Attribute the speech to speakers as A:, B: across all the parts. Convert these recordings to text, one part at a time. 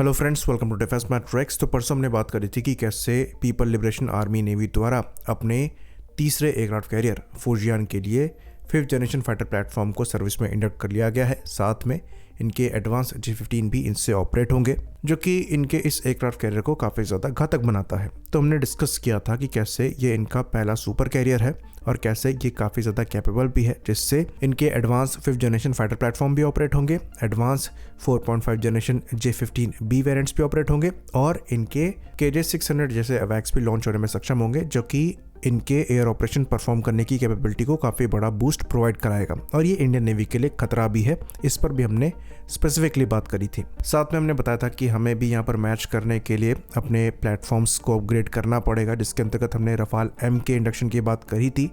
A: Hello friends, welcome to Defence Matrix. तो परसों हमने बात करी थी कि कैसे पीपल लिबरेशन आर्मी नेवी द्वारा अपने तीसरे एयरक्राफ्ट कैरियर फुजियान के लिए 5th जनरेशन फाइटर प्लेटफॉर्म को सर्विस में इंडक्ट कर लिया गया है। साथ में इनके एडवांस J-15 भी इनसे ऑपरेट होंगे, जो कि इनके इस एयरक्राफ्ट कैरियर को काफ़ी ज़्यादा घातक बनाता है। तो हमने डिस्कस किया था कि कैसे ये इनका पहला सुपर कैरियर है और कैसे ये काफ़ी ज़्यादा कैपेबल भी है, जिससे इनके advance 5th generation fighter platform भी ऑपरेट होंगे, एडवांस 4.5 जनरेशन J-15B वेरिएंट्स भी ऑपरेट होंगे और इनके KJ-600 जैसे अवैक्स भी लॉन्च होने में सक्षम होंगे, जो कि इनके एयर ऑपरेशन परफॉर्म करने की कैपेबिलिटी को काफ़ी बड़ा बूस्ट प्रोवाइड कराएगा। और ये इंडियन नेवी के लिए खतरा भी है, इस पर भी हमने स्पेसिफिकली बात करी थी। साथ में हमने बताया था कि हमें भी यहाँ पर मैच करने के लिए अपने प्लेटफॉर्म्स को अपग्रेड करना पड़ेगा, जिसके अंतर्गत हमने रफाल M के इंडक्शन की बात करी थी,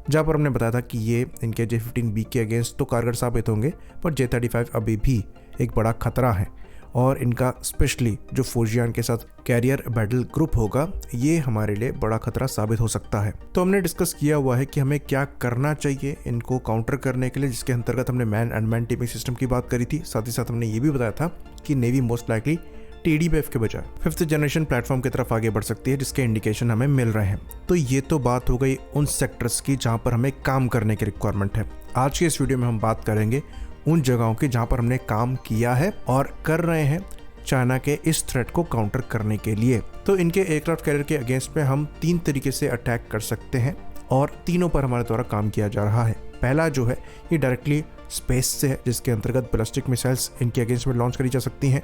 A: जहाँ पर हमने बताया था कि ये इनके J-15B के अगेंस्ट तो कारगर साबित होंगे, पर J-35 अभी भी एक बड़ा खतरा है और इनका स्पेशली जो फुजियान के साथ कैरियर बैटल ग्रुप होगा, ये हमारे लिए बड़ा खतरा साबित हो सकता है। तो हमने डिस्कस किया हुआ है कि हमें क्या करना चाहिए इनको काउंटर करने के लिए, जिसके अंतर्गत हमने मैन अनमैन टीमिंग सिस्टम की बात करी थी। साथ ही साथ हमने ये भी बताया था कि नेवी मोस्ट लाइकली TDBF के बजाय 5th जनरेशन प्लेटफॉर्म की तरफ आगे बढ़ सकती है, जिसके इंडिकेशन हमें मिल रहे हैं। तो ये तो बात हो गई उन सेक्टर्स की जहाँ पर हमें काम करने की रिक्वायरमेंट है। आज के इस वीडियो में हम बात करेंगे उन जगहों की जहां पर हमने काम किया है और कर रहे हैं चाइना के इस थ्रेट को काउंटर करने के लिए। तो इनके एयरक्राफ्ट कैरियर के अगेंस्ट में हम 3 तरीके से अटैक कर सकते हैं और तीनों पर हमारे द्वारा काम किया जा रहा है। पहला जो है ये डायरेक्टली स्पेस से है, जिसके अंतर्गत बैलिस्टिक मिसाइल्स इनके अगेंस्ट में लॉन्च करी जा सकती हैं।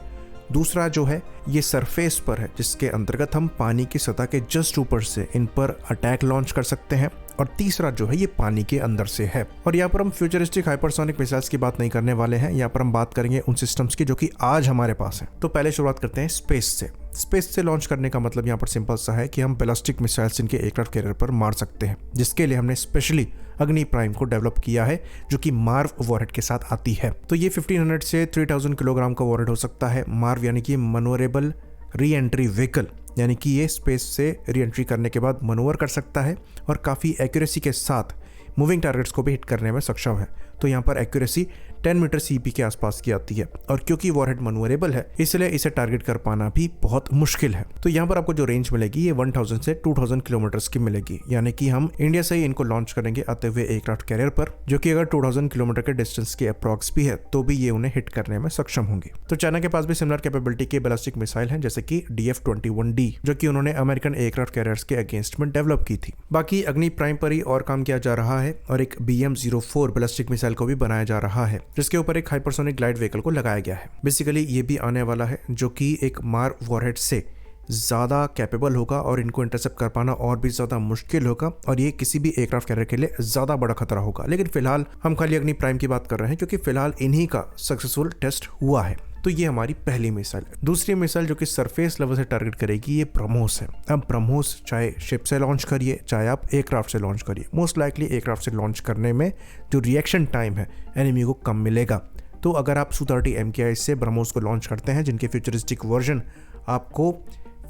A: दूसरा जो है ये सरफेस पर है, जिसके अंतर्गत हम पानी की सतह के जस्ट ऊपर से इन पर अटैक लॉन्च कर सकते हैं। और तीसरा जो है ये पानी के अंदर से है। और यहाँ पर हम फ्यूचरिस्टिक हाइपरसोनिक मिसाइल्स की बात नहीं करने वाले हैं, यहाँ पर हम बात करेंगे उन सिस्टम्स की जो कि आज हमारे पास है। तो पहले शुरुआत करते हैं स्पेस से। स्पेस से लॉन्च करने का मतलब यहाँ पर सिंपल सा है कि हम बैलिस्टिक मिसाइल्स इनके एयरक्राफ्ट कैरियर पर मार सकते हैं, जिसके लिए हमने स्पेशली अग्नि प्राइम को डेवलप किया है, जो कि मार्व वॉरहेड के साथ आती है। तो ये 1500 से 3000 किलोग्राम का वॉरहेड हो सकता है। मार्व यानी कि मनोरेबल री एंट्री व्हीकल, यानी कि ये स्पेस से री एंट्री करने के बाद मनोवर कर सकता है और काफ़ी एक्यूरेसी के साथ मूविंग टारगेट्स को भी हिट करने में सक्षम है। तो यहाँ पर एक्यूरेसी 10 मीटर CP के आसपास की आती है और क्योंकि वॉरहेड मनोवरेबल है, इसलिए इसे टारगेट कर पाना भी बहुत मुश्किल है। तो यहाँ पर आपको जो रेंज मिलेगी ये 1000 से 2000 किलोमीटर्स की मिलेगी, यानी कि हम इंडिया से ही इनको लॉन्च करेंगे आते हुए एयरक्राफ्ट कैरियर पर, जो कि अगर 2000 किलोमीटर के डिस्टेंस के अप्रॉक्स भी है तो भी ये उन्हें हिट करने में सक्षम होंगे। तो चाइना के पास भी सिमिलर कैपेबिलिटी के बैलिस्टिक मिसाइल हैं, जैसे कि DF-21D, जो कि उन्होंने अमेरिकन एयरक्राफ्ट कैरियर्स के अगेंस्ट में डेवलप की थी। बाकी अग्नि प्राइम पर ही और काम किया जा रहा है और एक BM-04 बैलिस्टिक मिसाइल को भी बनाया जा रहा है, जिसके ऊपर एक हाइपरसोनिक ग्लाइड व्हीकल को लगाया गया है। बेसिकली ये भी आने वाला है, जो कि एक मार्व वॉरहेड से ज़्यादा कैपेबल होगा और इनको इंटरसेप्ट कर पाना और भी ज़्यादा मुश्किल होगा और ये किसी भी एयरक्राफ्ट कैरियर के लिए ज़्यादा बड़ा खतरा होगा। लेकिन फिलहाल हम खाली अग्नि प्राइम की बात कर रहे हैं, क्योंकि फिलहाल इन्हीं का सक्सेसफुल टेस्ट हुआ है। तो ये हमारी पहली मिसाइल है। दूसरी मिसाइल जो कि सरफेस लेवल से टारगेट करेगी, ये ब्रह्मोस है। अब ब्रह्मोस चाहे शिप से लॉन्च करिए, चाहे आप एयरक्राफ्ट से लॉन्च करिए, मोस्ट लाइकली एयरक्राफ्ट से लॉन्च करने में जो रिएक्शन टाइम है एनिमी को कम मिलेगा। तो अगर आप Su-30 MKI से ब्रह्मोस को लॉन्च करते हैं, जिनके फ्यूचरिस्टिक वर्जन आपको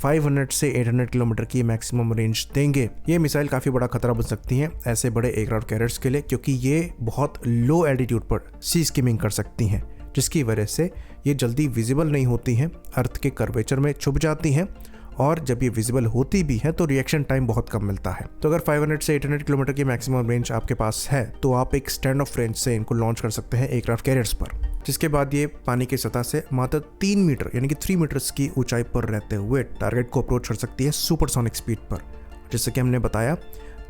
A: 500 से 800 किलोमीटर की मैक्सिमम रेंज देंगे, ये मिसाइल काफ़ी बड़ा खतरा बन सकती हैं ऐसे बड़े एयरक्राफ्ट कैरियर्स के लिए, क्योंकि ये बहुत लो एल्टीट्यूड पर सी स्किमिंग कर सकती हैं, जिसकी वजह से ये जल्दी विजिबल नहीं होती हैं, अर्थ के कर्वेचर में छुप जाती हैं और जब ये विजिबल होती भी है तो रिएक्शन टाइम बहुत कम मिलता है। तो अगर 500 से 800 किलोमीटर की मैक्सिमम रेंज आपके पास है तो आप एक स्टैंड ऑफ रेंज से इनको लॉन्च कर सकते हैं एयरक्राफ्ट कैरियर्स पर, जिसके बाद ये पानी की सतह से मात्र 3 मीटर यानी कि 3 मीटर्स की ऊंचाई पर रहते हुए टारगेट को अप्रोच कर सकती है सुपरसोनिक स्पीड पर। जैसे कि हमने बताया,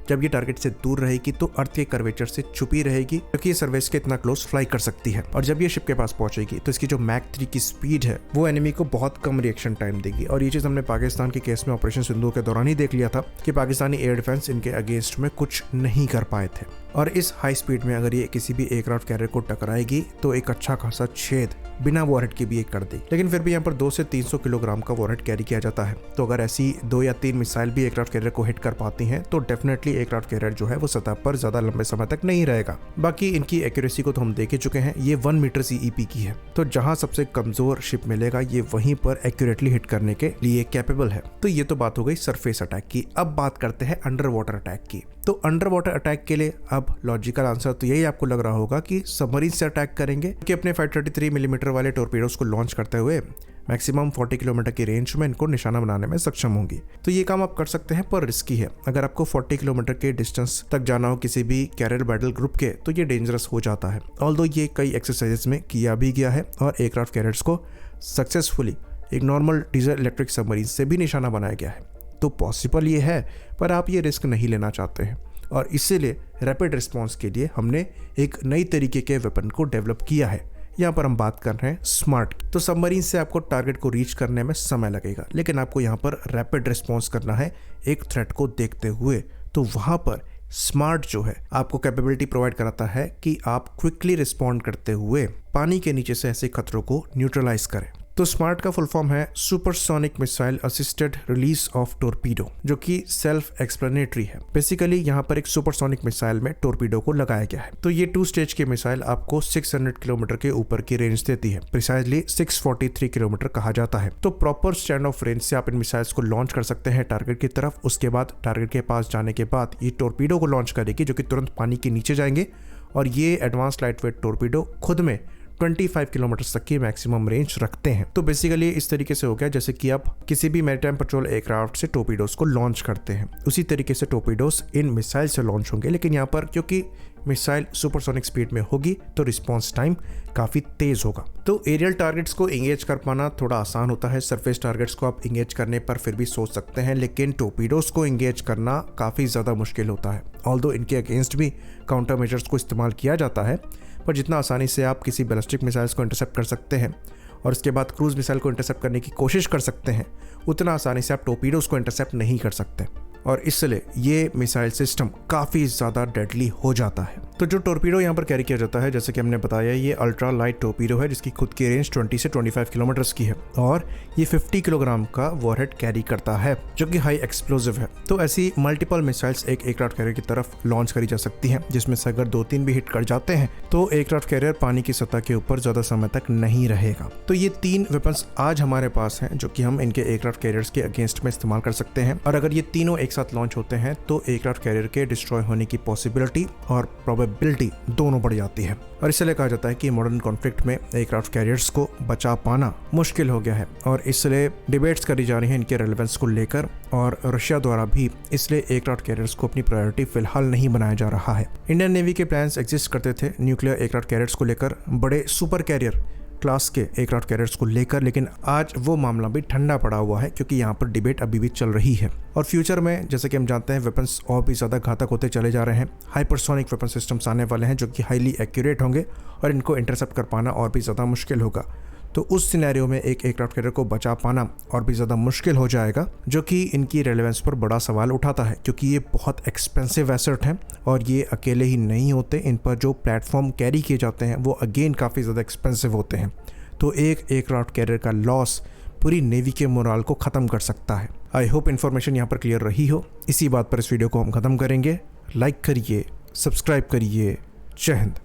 A: जब ये टारगेट से दूर रहेगी तो अर्थ के कर्वेचर से छुपी रहेगी, क्योंकि ये सर्फेस के इतना क्लोज फ्लाई कर सकती है। और जब ये शिप के पास पहुंचेगी तो इसकी जो मैक 3 की स्पीड है वो एनिमी को बहुत कम रिएक्शन टाइम देगी। और ये चीज़ हमने पाकिस्तान के केस में ऑपरेशन सिंदूर के दौरान ही देख लिया था कि पाकिस्तानी एयर डिफेंस इनके अगेंस्ट में कुछ नहीं कर पाए थे। और इस हाई स्पीड में अगर ये किसी भी एयरक्राफ्ट कैरियर को टकराएगी तो एक अच्छा खासा छेद बिना वॉरहेड के भी एक कर देगी। लेकिन फिर भी यहाँ पर 200 से 300 किलोग्राम का वॉरहेड कैरी किया जाता है। तो अगर ऐसी 2 या 3 मिसाइल भी एयरक्राफ्ट कैरियर को हिट कर पाती हैं तो डेफिनेटली एयरक्राफ्ट कैरियर जो है वो सतह पर ज्यादा लंबे समय तक नहीं रहेगा। बाकी इनकी एक्यूरेसी को तो हम देख ही चुके हैं, ये 1 मीटर CEP की है। तो जहां सबसे कमजोर शिप मिलेगा ये वहीं पर एक्यूरेटली हिट करने के लिए कैपेबल है। तो ये तो बात हो गई सरफेस अटैक की। अब बात करते हैं अंडर वाटर अटैक की। तो अंडर वाटर अटैक के लिए अब लॉजिकल आंसर तो यही आपको लग रहा होगा कि सबमरीन से अटैक करेंगे, कि अपने 533 मिलीमीटर वाले टॉर्पीडोज को लॉन्च करते हुए मैक्सिमम 40 किलोमीटर की रेंज में इनको निशाना बनाने में सक्षम होंगी। तो ये काम आप कर सकते हैं, पर रिस्की है। अगर आपको 40 किलोमीटर के डिस्टेंस तक जाना हो किसी भी कैरियर बैटल ग्रुप के, तो ये डेंजरस हो जाता है। ऑल्दो ये कई एक्सरसाइजेस में किया भी गया है और एयरक्राफ्ट कैरियर्स को सक्सेसफुली एक नॉर्मल डीजल इलेक्ट्रिक सबमरीन से भी निशाना बनाया गया है। तो पॉसिबल ये है, पर आप ये रिस्क नहीं लेना चाहते हैं और इसीलिए रैपिड रिस्पॉन्स के लिए हमने एक नई तरीके के वेपन को डेवलप किया है। यहाँ पर हम बात कर रहे हैं स्मार्ट। तो सबमरीन से आपको टारगेट को रीच करने में समय लगेगा, लेकिन आपको यहाँ पर रैपिड रिस्पॉन्स करना है एक थ्रेट को देखते हुए। तो वहाँ पर स्मार्ट जो है आपको कैपेबिलिटी प्रोवाइड कराता है कि आप क्विकली रिस्पॉन्ड करते हुए पानी के नीचे से ऐसे खतरों को न्यूट्रलाइज करें। तो स्मार्ट का फुल फॉर्म है supersonic missile assisted release of torpedo, जो कि सेल्फ एक्सप्लेनेटरी है। बेसिकली यहाँ पर एक सुपरसोनिक मिसाइल में टोरपीडो को लगाया गया है। तो ये 2 स्टेज की मिसाइल आपको 600 किलोमीटर के ऊपर की रेंज देती है, प्रिसाइजली 643 किलोमीटर कहा जाता है। तो प्रॉपर स्टैंड ऑफ रेंज से आप इन मिसाइल्स को लॉन्च कर सकते हैं टारगेट की तरफ। उसके बाद टारगेट के पास जाने के बाद ये टोरपीडो को लॉन्च करेगी, जो कि तुरंत पानी के नीचे जाएंगे और ये एडवांस लाइट वेट टोरपीडो खुद में 25 किलोमीटर तक की मैक्सिमम रेंज रखते हैं। तो बेसिकली इस तरीके से हो गया जैसे कि आप किसी भी मैरीटाइम पेट्रोल एयरक्राफ्ट से टोरपीडोज को लॉन्च करते हैं, उसी तरीके से टोरपीडोज इन मिसाइल से लॉन्च होंगे। लेकिन यहाँ पर क्योंकि मिसाइल सुपरसोनिक स्पीड में होगी तो रिस्पॉन्स टाइम काफ़ी तेज होगा। तो एरियल टारगेट्स को इंगेज कर पाना थोड़ा आसान होता है। सरफेस टारगेट्स को आप इंगेज करने पर फिर भी सोच सकते हैं, लेकिन टोरपीडोज को इंगेज करना काफ़ी ज़्यादा मुश्किल होता है। ऑल्दो इनके अगेंस्ट भी काउंटर मेजर्स को इस्तेमाल किया जाता है, पर जितना आसानी से आप किसी बैलिस्टिक मिसाइल्स को इंटरसेप्ट कर सकते हैं और उसके बाद क्रूज मिसाइल को इंटरसेप्ट करने की कोशिश कर सकते हैं, उतना आसानी से आप टोरपीडोज को इंटरसेप्ट नहीं कर सकते और इसलिए ये मिसाइल सिस्टम काफ़ी ज़्यादा डेडली हो जाता है। तो जो टोरपीडो यहाँ पर कैरी किया जाता है, जैसे कि हमने बताया, ये अल्ट्रा लाइट टोरपीडो है जिसकी खुद की रेंज 20 से 25 किलोमीटर की है और ये 50 किलोग्राम का वॉरहेड कैरी करता है, जो कि हाई एक्सप्लोजिव है। तो ऐसी मल्टीपल मिसाइल्स एक एयरक्राफ्ट कैरियर की तरफ लॉन्च करी जा सकती हैं, जिसमें से अगर 2-3 भी हिट कर जाते हैं तो एयरक्राफ्ट कैरियर पानी की सतह के ऊपर ज़्यादा समय तक नहीं रहेगा। तो ये 3 वेपन्स आज हमारे पास हैं, जो कि हम इनके एयरक्राफ्ट कैरियर्स के अगेंस्ट में इस्तेमाल कर सकते हैं। और अगर ये तीनों एक साथ लॉन्च होते हैं तो एयरक्राफ्ट कैरियर के डिस्ट्रॉय होने की पॉसिबिलिटी और प्रोबेबिलिटी दोनों बढ़ जाती है। और इसलिए कहा जाता है कि मॉडर्न कॉन्फ्लिक्ट में एयरक्राफ्ट कैरियर्स को बचा पाना मुश्किल हो गया है और इसलिए डिबेट्स करी जा रही हैं इनके रेलेवेंस को लेकर। और रशिया द्वारा भी इसलिए एयरक्राफ्ट कैरियर्स को अपनी प्रायोरिटी फिलहाल नहीं बनाया जा रहा है। इंडियन नेवी के प्लान्स एग्जिस्ट करते थे न्यूक्लियर एयरक्राफ्ट कैरियर्स को लेकर, बड़े सुपर कैरियर क्लास के एयरक्राफ्ट कैरियर्स को लेकर, लेकिन आज वो मामला भी ठंडा पड़ा हुआ है क्योंकि यहाँ पर डिबेट अभी भी चल रही है। और फ्यूचर में जैसे कि हम जानते हैं वेपन्स और भी ज़्यादा घातक होते चले जा रहे हैं। हाइपरसोनिक वेपन सिस्टम्स आने वाले हैं जो कि हाईली एक्यूरेट होंगे और इनको इंटरसेप्ट कर पाना और भी ज़्यादा मुश्किल होगा। तो उस सिनेरियो में एक एयरक्राफ्ट कैरियर को बचा पाना और भी ज़्यादा मुश्किल हो जाएगा, जो कि इनकी रेलेवेंस पर बड़ा सवाल उठाता है क्योंकि ये बहुत एक्सपेंसिव एसेट हैं और ये अकेले ही नहीं होते। इन पर जो प्लेटफॉर्म कैरी किए जाते हैं वो अगेन काफ़ी ज़्यादा एक्सपेंसिव होते हैं। तो एक एयरक्राफ्ट कैरियर का लॉस पूरी नेवी के मोराल को ख़त्म कर सकता है। आई होप इन्फॉर्मेशन यहाँ पर क्लियर रही हो। इसी बात पर इस वीडियो को हम ख़त्म करेंगे। लाइक करिए, सब्सक्राइब करिए। जय हिंद।